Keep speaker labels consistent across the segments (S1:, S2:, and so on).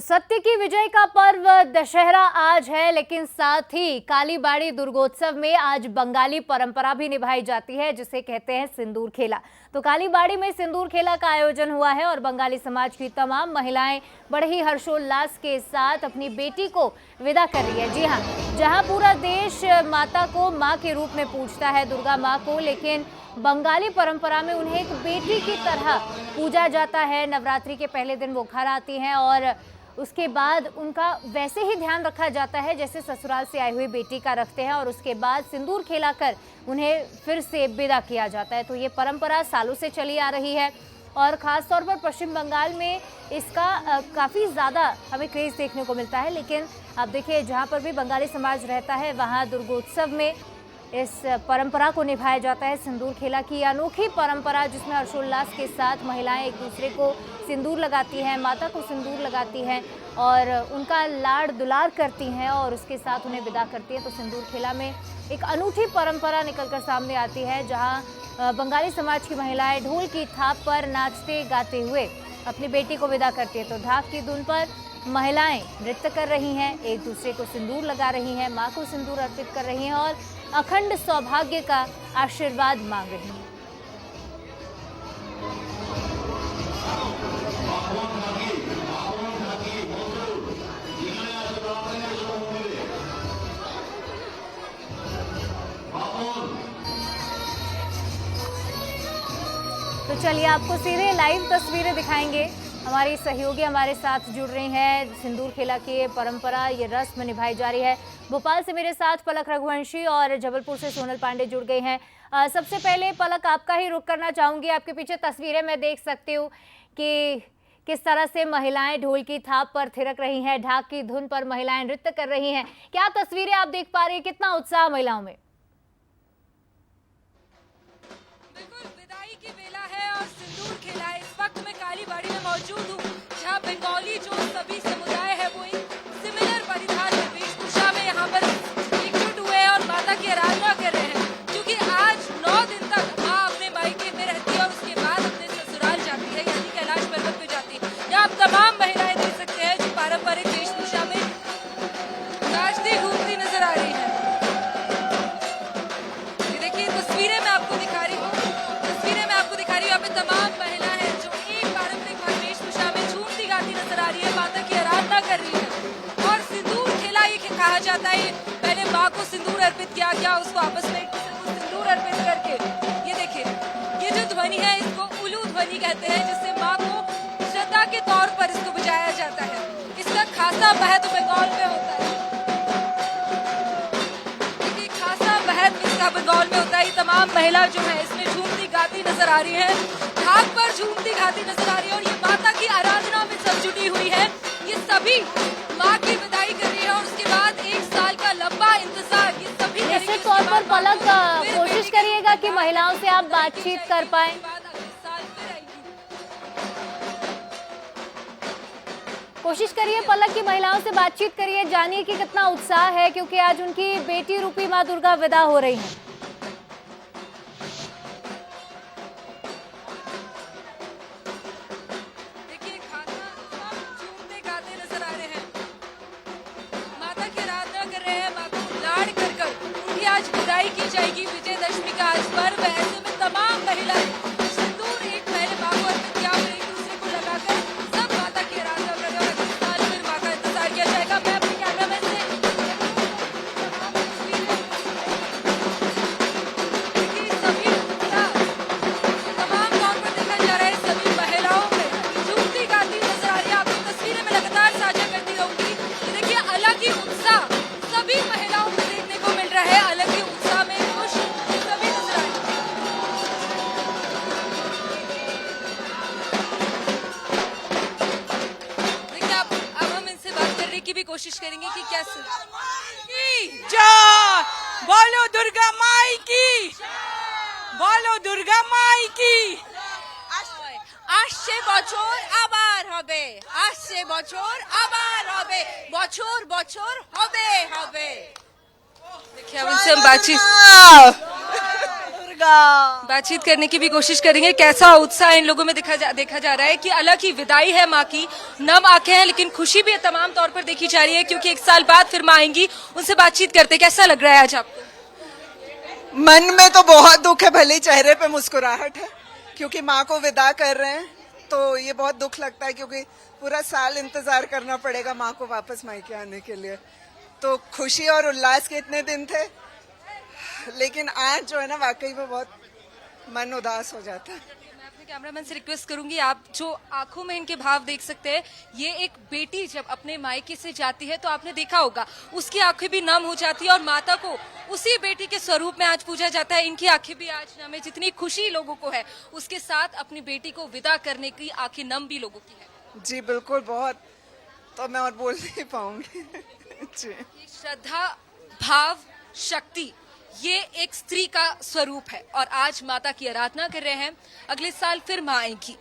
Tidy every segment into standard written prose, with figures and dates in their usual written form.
S1: सत्य की विजय का पर्व दशहरा आज है, लेकिन साथ ही कालीबाड़ी दुर्गोत्सव में आज बंगाली परंपरा भी निभाई जाती है, जिसे कहते हैं सिंदूर खेला। तो कालीबाड़ी में सिंदूर खेला का आयोजन हुआ है और बंगाली समाज की तमाम महिलाएं बड़े ही हर्षोल्लास के साथ अपनी बेटी को विदा कर रही है। जी हाँ, जहां पूरा देश माता को माँ के रूप में पूजता है, दुर्गा माँ को, लेकिन बंगाली परंपरा में उन्हें एक बेटी की तरह पूजा जाता है। नवरात्रि के पहले दिन वो घर आती हैं और उसके बाद उनका वैसे ही ध्यान रखा जाता है जैसे ससुराल से आई हुई बेटी का रखते हैं, और उसके बाद सिंदूर खेलाकर उन्हें फिर से विदा किया जाता है। तो ये परंपरा सालों से चली आ रही है और ख़ास तौर पर पश्चिम बंगाल में इसका काफ़ी ज़्यादा हमें क्रेज़ देखने को मिलता है। लेकिन आप देखिए, जहाँ पर भी बंगाली समाज रहता है वहाँ दुर्गोत्सव में इस परंपरा को निभाया जाता है। सिंदूर खेला की अनोखी परंपरा, जिसमें हर्षोल्लास के साथ महिलाएं एक दूसरे को सिंदूर लगाती हैं, माता को सिंदूर लगाती हैं और उनका लाड़ दुलार करती हैं और उसके साथ उन्हें विदा करती हैं। तो सिंदूर खेला में एक अनूठी परंपरा निकलकर सामने आती है, जहां बंगाली समाज की महिलाएं ढोल की थाप पर नाचते गाते हुए अपनी बेटी को विदा करती है। तो ढाक की धुन पर महिलाएं नृत्य कर रही हैं, एक दूसरे को सिंदूर लगा रही हैं, माँ को सिंदूर अर्पित कर रही हैं और अखंड सौभाग्य का आशीर्वाद मांग रही हैं। तो चलिए आपको सीधे लाइव तस्वीरें दिखाएंगे। हमारी सहयोगी हमारे साथ जुड़ रही हैं। सिंदूर खेला की परंपरा, ये रस्म निभाई जा रही है। भोपाल से मेरे साथ पलक रघुवंशी और जबलपुर से सोनल पांडे जुड़ गए हैं। सबसे पहले पलक, आपका ही रुख करना चाहूंगी। आपके पीछे तस्वीरें मैं देख सकती हूँ कि किस तरह से महिलाएं ढोल की थाप पर थिरक रही हैं, ढाक की धुन पर महिलाएं नृत्य कर रही हैं। क्या तस्वीरें आप देख पा रही हैं? कितना उत्साह महिलाओं में?
S2: सिंदूर खेला इस वक्त मैं कालीबाड़ी में मौजूद हूँ, जहाँ बंगाली जो सभी समुदाय है वो एक सिमिलर परिधान में वेशभूषा में यहाँ पर एकजुट हुए हैं और माता की आराधना कर रहे हैं। क्योंकि आज 9 दिन तक माँ अपने मायके में रहती है और उसके बाद अपने ससुराल जाती है, यानी कैलाश पर्वत पे जाती है। यहाँ आप तमाम महिलाएं देख सकते हैं जो पारंपरिक वेशभूषा में नाचती घूमती नजर आ रही है। ये देखिए तस्वीरें मैं आपको दिखा रही हूँ। यहाँ पे तमाम महिला है जो एक पारंपरिक वेशभूषा में झूमती गाती नजर आ रही है, माता की आराधना कर रही है। और सिंदूर खेला ये कहा जाता है, पहले माँ को सिंदूर अर्पित किया गया, उसको आपस में एक दूसरे को सिंदूर अर्पित करके, ये देखिए ये जो ध्वनि है इसको उलू ध्वनि कहते हैं, जिससे माँ को श्रद्धा के तौर पर इसको बजाया जाता है। इसका खासा महत्व बंगाल में होता है, खासा महत्व इसका बंगाल में होता है। तमाम महिला जो है इसमें झूमती गाती नजर आ रही है, ढाक पर झूमती गाती नजर आ रही है और ये माता की आराधना में सब जुटी हुई है। ये सभी माँ की विदाई कर रही है और उसके बाद एक साल का लंबा इंतजार ये सभी
S1: निश्चित तौर पर पलक कोशिश करिएगा कि महिलाओं से आप बातचीत कर पाए। कोशिश करिए पलक की महिलाओं से बातचीत करिए, जानिए कि कितना उत्साह है, क्योंकि आज उनकी बेटी रूपी माँ दुर्गा विदा हो रही है।
S2: देखिए खासा झूमते गाते नजर आ रहे हैं, माता की आराधना कर रहे हैं, माता को लाड़ कर कर उनकी आज विदाई की जाएगी। विजयदशमी का आज पर्व है, ऐसे में तमाम महिलाएं सिंदूर एक पहले माँ को अर्पित किया और एक दूसरे को लगाकर सब माता की आराधना कर रहे हैं और इस साल फिर माँ का इंतजार किया जाएगा। मैं अपने कैमरामैन से सभी तमाम तौर पर देखा जा रहा है, सभी महिलाओं में झूमती गाती नजर आ रही है। आपको तस्वीरें में लगातार साझा करती रहूंगी। देखिए अलग ही उत्साह सभी महिलाओं में देखने को मिल रहा है, अलग ही उत्साह में खुश सभी नजर आ रही है। देखिए अब हम इनसे बात करने की भी कोशिश करेंगे कि क्या
S3: जय बोलो दुर्गा माई की, बोलो दुर्गा माई की।
S2: আসছে বছর আবার হবে, আসছে বছর আবার হবে, বছর বছর হবে হবে। देखिए अब इनसे हम बातचीत
S3: दुर्गा।
S2: बातचीत करने की भी कोशिश करेंगे। कैसा उत्साह इन लोगों में देखा जा रहा है कि अलग ही विदाई है माँ की। नम आंखें हैं लेकिन खुशी भी तमाम तौर पर देखी जा रही है क्योंकि 1 साल बाद फिर माँ आएंगी। उनसे बातचीत करते, कैसा लग रहा है आज आपको?
S3: मन में तो बहुत दुख है, भले ही चेहरे पे मुस्कुराहट है क्योंकि माँ को विदा कर रहे हैं, तो ये बहुत दुख लगता है क्योंकि पूरा साल इंतजार करना पड़ेगा माँ को वापस मायके आने के लिए। तो खुशी और उल्लास के इतने दिन थे, लेकिन आज जो है ना वाकई में बहुत मन उदास हो जाता है।
S2: मैं अपने कैमरामैन से रिक्वेस्ट करूंगी, आप जो आंखों में इनके भाव देख सकते हैं। ये एक बेटी जब अपने मायके से जाती है तो आपने देखा होगा उसकी आंखें भी नम हो जाती है और माता को उसी बेटी के स्वरूप में आज पूजा जाता है। इनकी आंखें भी आज नम है। जितनी खुशी लोगों को है उसके साथ अपनी बेटी को विदा करने की आंखें नम भी लोगों की है।
S3: जी बिल्कुल, बहुत, तो मैं और बोल नहीं पाऊंगी। जी,
S2: ये श्रद्धा, भाव, शक्ति, ये एक स्त्री का स्वरूप है और आज माता की आराधना कर रहे हैं। अगले साल फिर माँ आएंगी।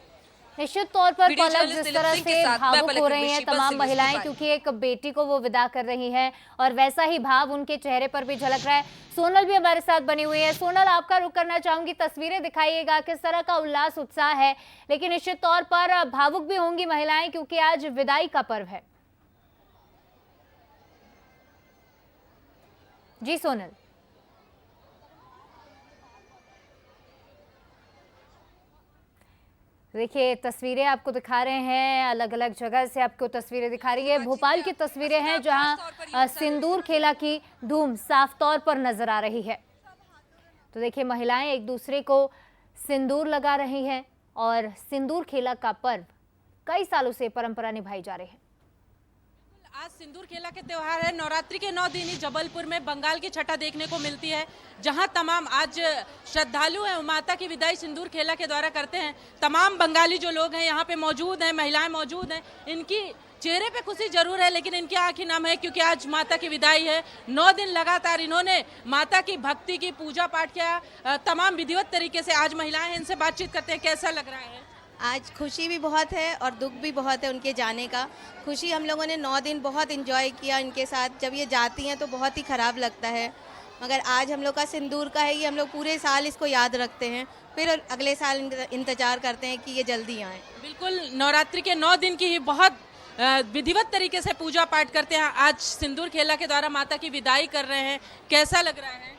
S1: निश्चित तौर पर
S2: वीडियो
S1: पलक,
S2: जर्नलिस्ट
S1: जिस
S2: दिलीप
S1: तरह
S2: सिंह के
S1: से
S2: साथ मैं
S1: भावुक
S2: पलक
S1: हो रही हैं
S2: विदेशी, बस
S1: तमाम
S2: दिल्ली से
S1: महिलाएं
S2: बाय।
S1: क्योंकि एक बेटी को वो विदा कर रही हैं और वैसा ही भाव उनके चेहरे पर भी झलक रहा है। सोनल भी हमारे साथ बनी हुई है। सोनल, आपका रुख करना चाहूंगी, तस्वीरें दिखाइएगा, किस तरह का उल्लास उत्साह है, लेकिन निश्चित तौर पर भावुक भी होंगी महिलाएं क्योंकि आज विदाई का पर्व है। जी सोनल। देखिए तस्वीरें आपको दिखा रहे हैं, अलग अलग जगह से आपको तस्वीरें दिखा रही है। भोपाल की तस्वीरें हैं जहां सिंदूर खेला की धूम साफ तौर पर नजर आ रही है। तो देखिए महिलाएं एक दूसरे को सिंदूर लगा रही हैं और सिंदूर खेला का पर्व कई सालों से परंपरा निभाई जा रही है।
S4: आज सिंदूर खेला के त्योहार है। नवरात्रि के 9 दिन ही जबलपुर में बंगाल की छटा देखने को मिलती है, जहां तमाम आज श्रद्धालु हैं माता की विदाई सिंदूर खेला के द्वारा करते हैं। तमाम बंगाली जो लोग हैं यहाँ पे मौजूद हैं, महिलाएं मौजूद हैं। इनकी चेहरे पे खुशी जरूर है लेकिन इनकी आंखें नम है क्योंकि आज माता की विदाई है। 9 दिन लगातार इन्होंने माता की भक्ति की, पूजा पाठ किया तमाम विधिवत तरीके से। आज महिलाएं हैं, इनसे बातचीत करते हैं, कैसा लग रहा है?
S5: आज खुशी भी बहुत है और दुख भी बहुत है उनके जाने का। खुशी, हम लोगों ने 9 दिन बहुत एंजॉय किया इनके साथ। जब ये जाती हैं तो बहुत ही ख़राब लगता है, मगर आज हम लोग का सिंदूर का है, ये हम लोग पूरे साल इसको याद रखते हैं, फिर अगले साल इंतज़ार करते हैं कि ये जल्दी आए।
S4: बिल्कुल, नवरात्रि के 9 दिन की ही बहुत विधिवत तरीके से पूजा पाठ करते हैं। आज सिंदूर खेला के द्वारा माता की विदाई कर रहे हैं, कैसा लग रहा है?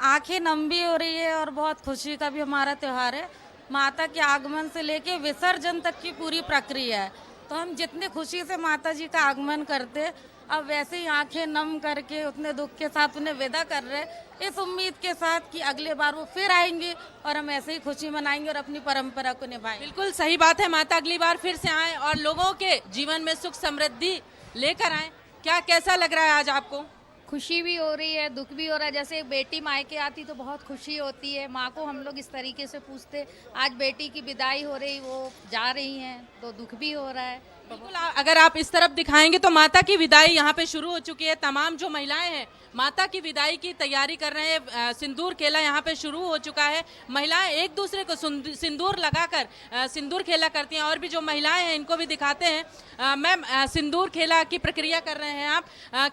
S6: आंखें नम भी हो रही है और बहुत खुशी का भी हमारा त्यौहार है। माता के आगमन से लेके विसर्जन तक की पूरी प्रक्रिया है, तो हम जितनी खुशी से माता जी का आगमन करते अब वैसे ही आंखें नम करके उतने दुख के साथ उन्हें विदा कर रहे, इस उम्मीद के साथ कि अगले बार वो फिर आएंगे और हम ऐसे ही खुशी मनाएंगे और अपनी परंपरा को निभाएंगे।
S4: बिल्कुल सही बात है, माता अगली बार फिर से आए और लोगों के जीवन में सुख समृद्धि लेकर आए। क्या कैसा लग रहा है आज आपको?
S6: खुशी भी हो रही है, दुख भी हो रहा है। जैसे बेटी मायके आती तो बहुत खुशी होती है, माँ को हम लोग इस तरीके से पूछते। आज बेटी की विदाई हो रही, वो जा रही हैं तो दुख भी हो रहा है।
S4: बिल्कुल, अगर आप इस तरफ दिखाएंगे तो माता की विदाई यहाँ पे शुरू हो चुकी है। तमाम जो महिलाएं हैं माता की विदाई की तैयारी कर रहे हैं। सिंदूर खेला यहाँ पे शुरू हो चुका है। महिलाएं एक दूसरे को सिंदूर लगाकर सिंदूर खेला करती हैं। और भी जो महिलाएं हैं इनको भी दिखाते हैं। मैम, सिंदूर खेला की प्रक्रिया कर रहे हैं आप,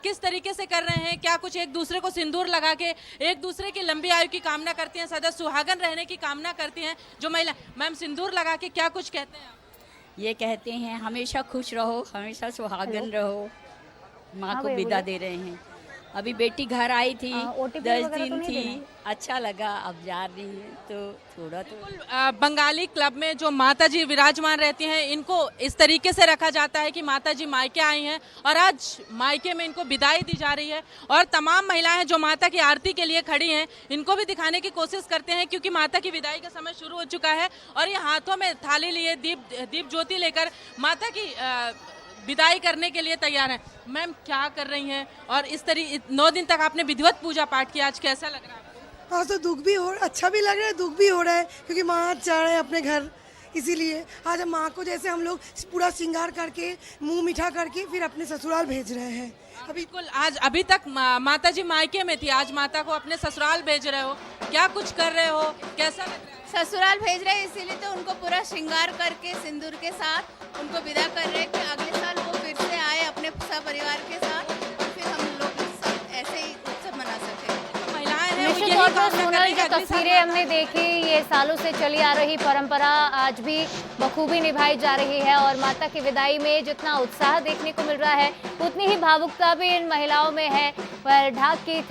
S4: किस तरीके से कर रहे हैं? क्या कुछ एक दूसरे को सिंदूर लगा के एक दूसरे की लंबी आयु की कामना करती हैं, सदा सुहागन रहने की कामना करती हैं जो महिला? मैम, सिंदूर लगा के क्या कुछ कहते हैं आप?
S7: ये कहते हैं हमेशा खुश रहो, हमेशा सुहागन रहो। माँ को विदा दे रहे हैं। अभी बेटी घर आई थी, 10 दिन थी, अच्छा लगा। अब जा रही है तो थोड़ा तो
S4: बंगाली क्लब में जो माता जी विराजमान रहती हैं इनको इस तरीके से रखा जाता है कि माता जी मायके आई हैं और आज मायके में इनको विदाई दी जा रही है। और तमाम महिलाएं जो माता की आरती के लिए खड़ी हैं इनको भी दिखाने की कोशिश करते हैं क्योंकि माता की विदाई का समय शुरू हो चुका है। और ये हाथों में थाली लिए दीप ज्योति लेकर माता की विदाई करने के लिए तैयार हैं। मैम, क्या कर रही हैं? और इस 9 दिन तक आपने विधिवत पूजा पाठ किया, आज कैसा लग रहा है?
S8: आज तो दुख भी हो, अच्छा भी लग रहा है, दुख भी हो रहा है क्योंकि माँ आज जा रहे हैं अपने घर। इसीलिए आज हम माँ को जैसे हम लोग पूरा श्रृंगार करके मुंह मीठा करके फिर अपने ससुराल भेज रहे हैं।
S4: बिल्कुल, आज अभी तक माता जी मायके में थी, आज माता को अपने ससुराल भेज रहे हो, क्या कुछ कर रहे हो, कैसा लग रहा है?
S5: ससुराल भेज रहे हैं, इसीलिए तो उनको पूरा श्रृंगार करके सिंदूर के साथ उनको विदा कर रहे हैं कि अगले साल वो फिर से आए अपने सब परिवार के साथ, फिर हम लोग सब ऐसे ही उत्सव मना सकें।
S4: महिलाएं हैं वो
S1: निश्चित
S4: यही
S1: तौर पर
S4: कामना
S1: सोनल,
S4: करें कि
S1: जो
S4: अगली
S1: तस्वीरें हमने देखी, ये सालों से चली आ रही परंपरा आज भी बखूबी निभाई जा रही है और माता की विदाई में जितना उत्साह देखने को मिल रहा है उतनी ही भावुकता भी इन महिलाओं में है। पर ढाक की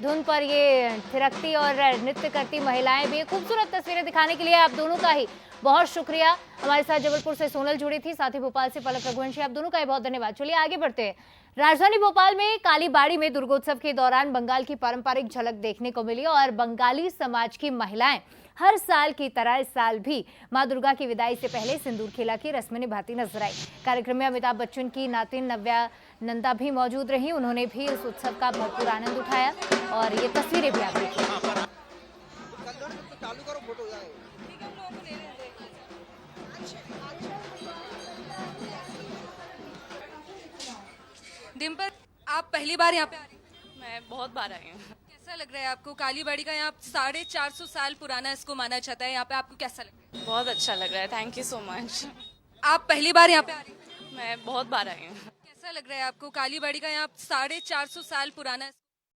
S1: धुन पर ये थिरकती और नृत्य करती महिलाएं भी। खूबसूरत तस्वीरें दिखाने के लिए आप दोनों का ही बहुत शुक्रिया। हमारे साथ जबलपुर से सोनल जुड़ी थी, साथ ही भोपाल से पलक रघुवंशी, आप दोनों का ही बहुत धन्यवाद। चलिए आगे बढ़ते हैं। राजधानी भोपाल में कालीबाड़ी में दुर्गोत्सव के दौरान बंगाल की पारंपरिक झलक देखने को मिली और बंगाली समाज की महिलाएं हर साल की तरह इस साल भी मां दुर्गा की विदाई से पहले सिंदूर खेला की रस्म निभाती नजर आई। कार्यक्रम में अमिताभ बच्चन की नातिन नव्या नंदा भी मौजूद रही। उन्होंने भी इस उत्सव का भरपूर आनंद उठाया और ये तस्वीरें भी आप देखिए।
S2: डिम्पल, आप पहली बार यहाँ पे आ रही हैं?
S9: मैं बहुत बार आई हूँ।
S2: कैसा लग रहा है आपको? कालीबाड़ी का यहाँ 450 साल पुराना इसको माना जाता है, यहाँ पे आपको कैसा लग रहा है?
S9: बहुत अच्छा लग रहा है, थैंक यू सो मच।
S2: आप पहली बार यहाँ पे आ रही हैं?
S9: मैं बहुत बार आई हूँ।
S2: कैसा लग रहा है आपको? कालीबाड़ी का यहाँ 450 साल पुराना